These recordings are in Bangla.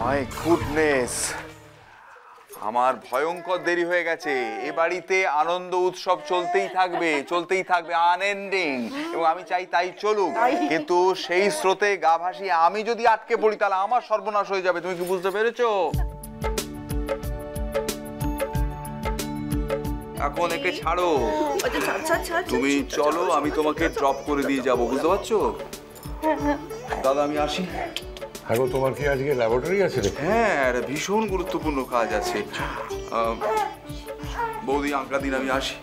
মাই গুডনেস, আমার ভয়ঙ্কর দেরি হয়ে গেছে। এ বাড়িতে আনন্দ উৎসব চলতেই থাকবে আনএন্ডিং, এবং আমি চাই তাই চলুক। কিন্তু সেই স্রোতে গা ভাসিয়ে আমি যদি আটকে পড়ি তাহলে আমার সর্বনাশ হয়ে যাবে। তুমি কি বুঝতে পেরেছো? এখন একে ছাড়ো, তুমি চলো, আমি তোমাকে ড্রপ করে দিয়ে যাবো, বুঝতে পারছো? দাদা আমি আসি। এখন তোমার কি আজকে ল্যাবরেটরি আছে? হ্যাঁ, একটা ভীষণ গুরুত্বপূর্ণ কাজ আছে। বৌদি আঁকা দিন, আমি আসি।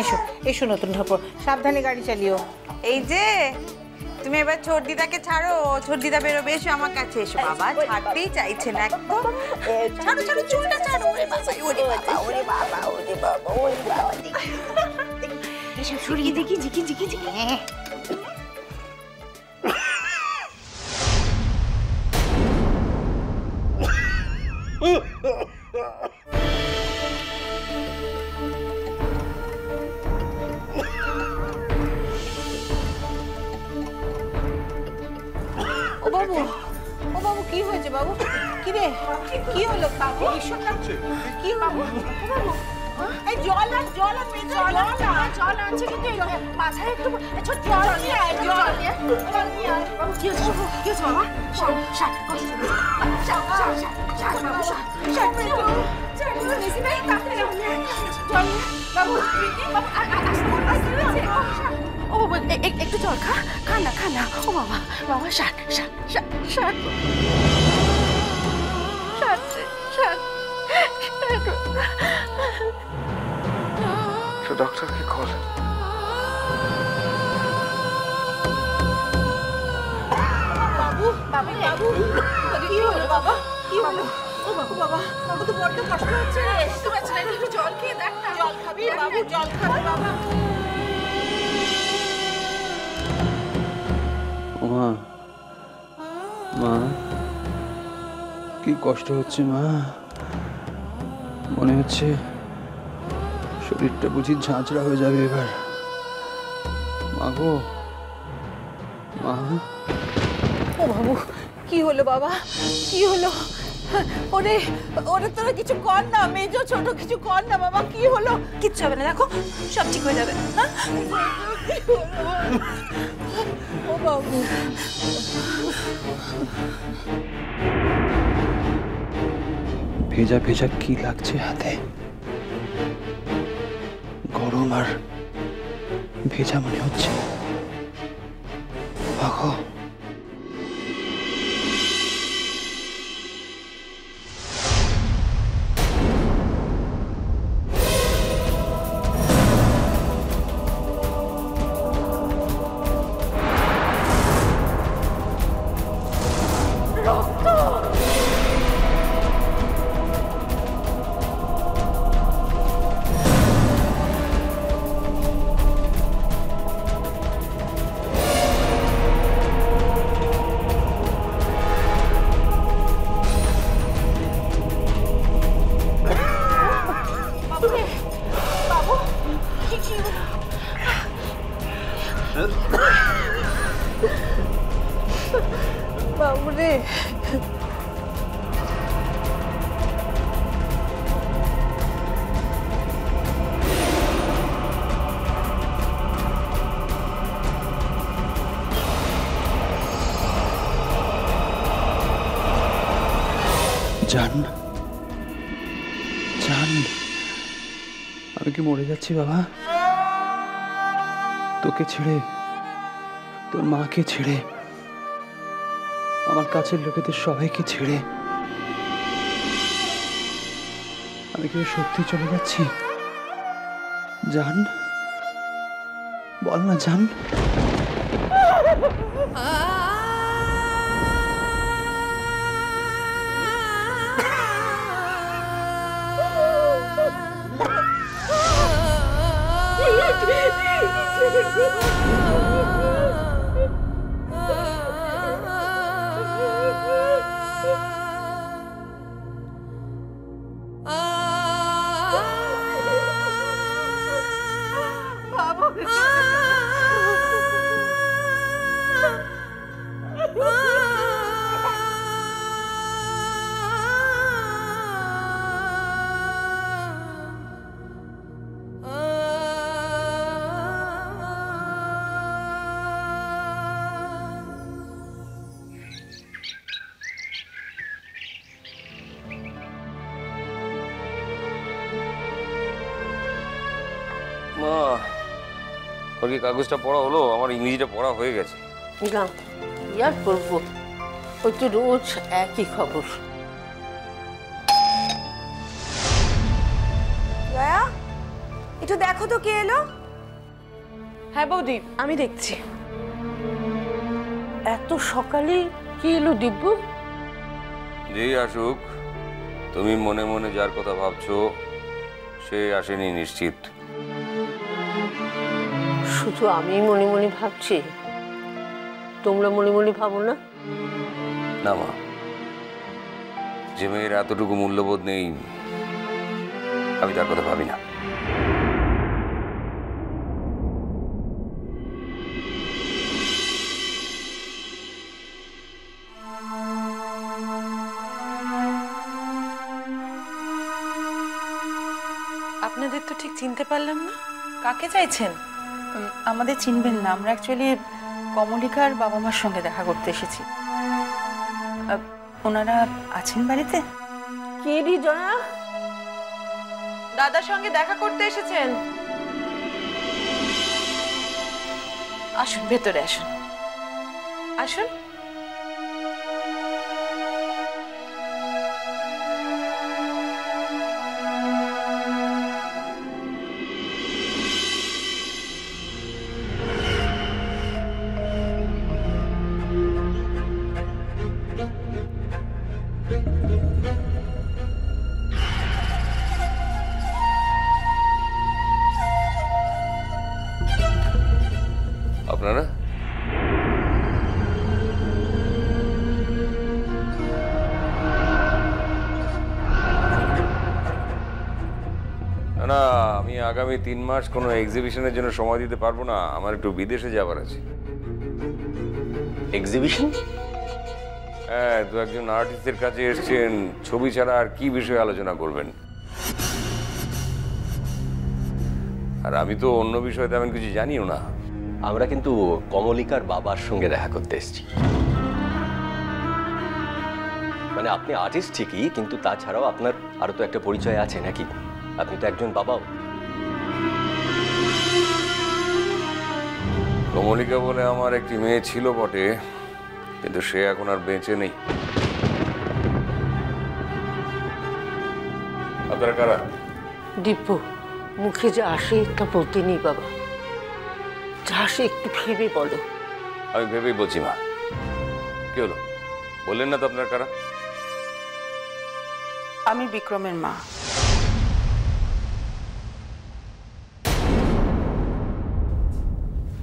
এসো এসো নতুন ঠাকুর, সাবধানে গাড়ি চালিও। এই যে তুমি এবার ছোট দিদাকে ছাড়ো, ছোট দিদা বেরোবে, এসো আমার কাছে এসো। বাবা ছাড়তেই চাইছে না একদম। ছাড়ো ছাড়ো, চুলটা ছাড়ো। ওরে বাবা, ওরে বাবা, ওরে বাবা, ওরে বাবা, ওরে বাবা। এসব সরিয়ে দেখি, ঝিকি ঝিকি ঝিকি। ও বাবু কি হয়েছে বাবু? কি রে, কি হলো বাবু? কি হলো? এই জল আর জল আনছে, কিন্তু মাথায় একটু জল নিয়ে আয়, জল নিয়ে বাবু। কি হয়েছে বাবা? ও বাবা, একটু জল খা না। ও বাবা, বাবা শাক। ডক্টরকে কল। বাবু কি হলো বাবা? কি হলো? ও বাবা তো বড্ড কষ্ট হচ্ছে। একটু জল খেয়ে দেখ না। জল খাবি বাবু? জল খাবি বাবা? মা, কি কষ্ট হচ্ছে মা? মনে হচ্ছে শরীরটা বুঝি ঝাঁঝরা হয়ে যাবে এবার। মা গো, মা। ও বাবু, কি হলো বাবা? কি হলো? ওরে তোরা কিছু কর না, মেজো ছোট কিছু কর না বাবা। কি হলো? কিচ্ছু হবে না, দেখো সব ঠিক হয়ে যাবে। ও বাবু, ভেজা ভেজা কি লাগছে হাতে? গরম আর ভেজা মনে হচ্ছে। ভাগো। বাবুরে জান, আমি কি মরে যাচ্ছি বাবা? তোকে ছেড়ে, তোর মাকে ছেড়ে, আমার কাছের লোকেদের সবাইকে ছেড়ে আমি কি সত্যি চলে যাচ্ছি? জান, বল না জান। ওর কি কাগজটা পড়া হলো? আমার ইংরেজিটা পড়া হয়ে গেছে। না ইয়ার করবো, ওই তো রোজ একই খবর। জয়া, একটু দেখো তো কে এলো। হ্যাঁ বৌদি, আমি দেখছি। এত সকালে কি এলো দিব্যু? যেই আসুক, তুমি মনে মনে যার কথা ভাবছো সে আসেনি নিশ্চিত। শুধু আমি মনে মনে ভাবছি, তোমরা মনে মনে ভাবো না? না মা, যে মেয়ের এতটুকু মূল্যবোধ নেই আমি তার কথা ভাবি না। আপনাদের তো ঠিক চিনতে পারলাম না, কাকে চাইছেন? আমাদের চিনবেন না, আমরা অ্যাকচুয়ালি কমলিকার বাবা মার সঙ্গে দেখা করতে এসেছি। ওনারা আছেন বাড়িতে? কে রে জয়া? দাদার সঙ্গে দেখা করতে এসেছেন? আসুন, ভেতরে আসুন, আসুন। আপনারা? না, আমি আগামী 3 মাস কোনো এক্সিবিশনের জন্য সময় দিতে পারবো না। আমার একটু বিদেশে যাবার আছে। এক্সিবিশন? হ্যাঁ, দু একজন আর্টিস্টের কাছে এসছেন, ছবি ছাড়া আর কি বিষয়ে আলোচনা করবেন। আর আমি তো অন্য বিষয়ে তেমন কিছু জানিও না। আমরা কিন্তু কমলিকার বাবার সঙ্গে দেখা করতে এসেছি। মানে আপনি আর্টিস্ট ঠিকই, কিন্তু তাছাড়াও আপনার আরো তো একটা পরিচয় আছে নাকি? আপনি তো একজন বাবাও। কমলিকা বলে আমার একটি মেয়ে ছিল বটে, কিন্তু সে এখন আর বেঁচে নেই। আপনারা কারা? দিব্যু, মুখে যা আসে তা বলতে নেই বাবা, যা আসে একটু ভেবে বলো। আমি ভেবেই বলছি মা। কি হলো, বললেন না তো আপনার কারা? আমি বিক্রমের মা।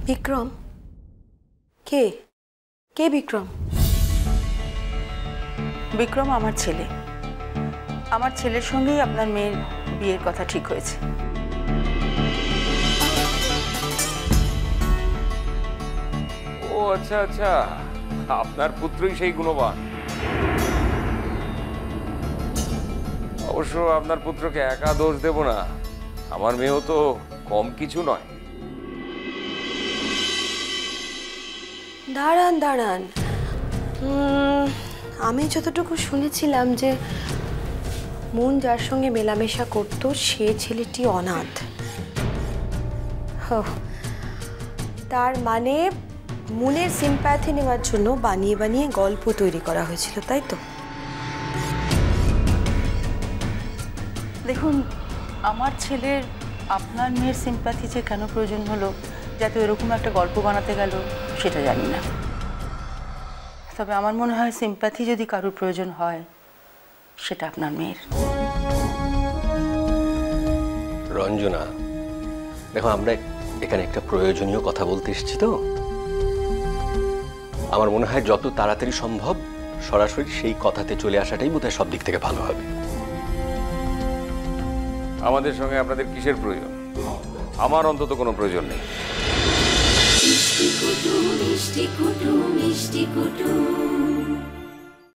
বিক্রম? কে কে বিক্রম? বিক্রম আমার ছেলে। আমার ছেলের সঙ্গেই আপনার মেয়ের বিয়ের কথা ঠিক হয়েছে। ও আচ্ছা আচ্ছা, আপনার পুত্রই সেই গুণবান। অবশ্য আপনার পুত্রকে একা দোষ দেব না, আমার মেয়েও তো কম কিছু নয়। দাঁড়ান দাঁড়ান, আমি যতটুকু শুনেছিলাম যে মন যার সঙ্গে মেলামেশা করত সে ছেলেটি অনাথ। তার মানে মনের সিম্প্যাথি নেওয়ার জন্য বানিয়ে বানিয়ে গল্প তৈরি করা হয়েছিল, তাই তো? দেখুন, আমার ছেলের আপনার মেয়ের সিম্প্যাথি যে কেন প্রয়োজন হলো, যাতে এরকম একটা গল্প বানাতে গেল, সেটা জানি না। তবে আমার মনে হয় সিম্প্যাথি যদি কারোর প্রয়োজন হয়, সেটা আপনার মেয়ের। রঞ্জনা, দেখো আমরা এখানে একটা প্রয়োজনীয় কথা বলতে এসেছি তো। আমার মনে হয় যত তাড়াতাড়ি সম্ভব সরাসরি সেই কথাতে চলে আসাটাই বোধহয় সব দিক থেকে ভালো হবে। আমাদের সঙ্গে আপনাদের কিসের প্রয়োজন? আমার অন্তত কোনো প্রয়োজন নেই। মিষ্টি কুটু মিষ্টি কুটু মিষ্টি কুটু।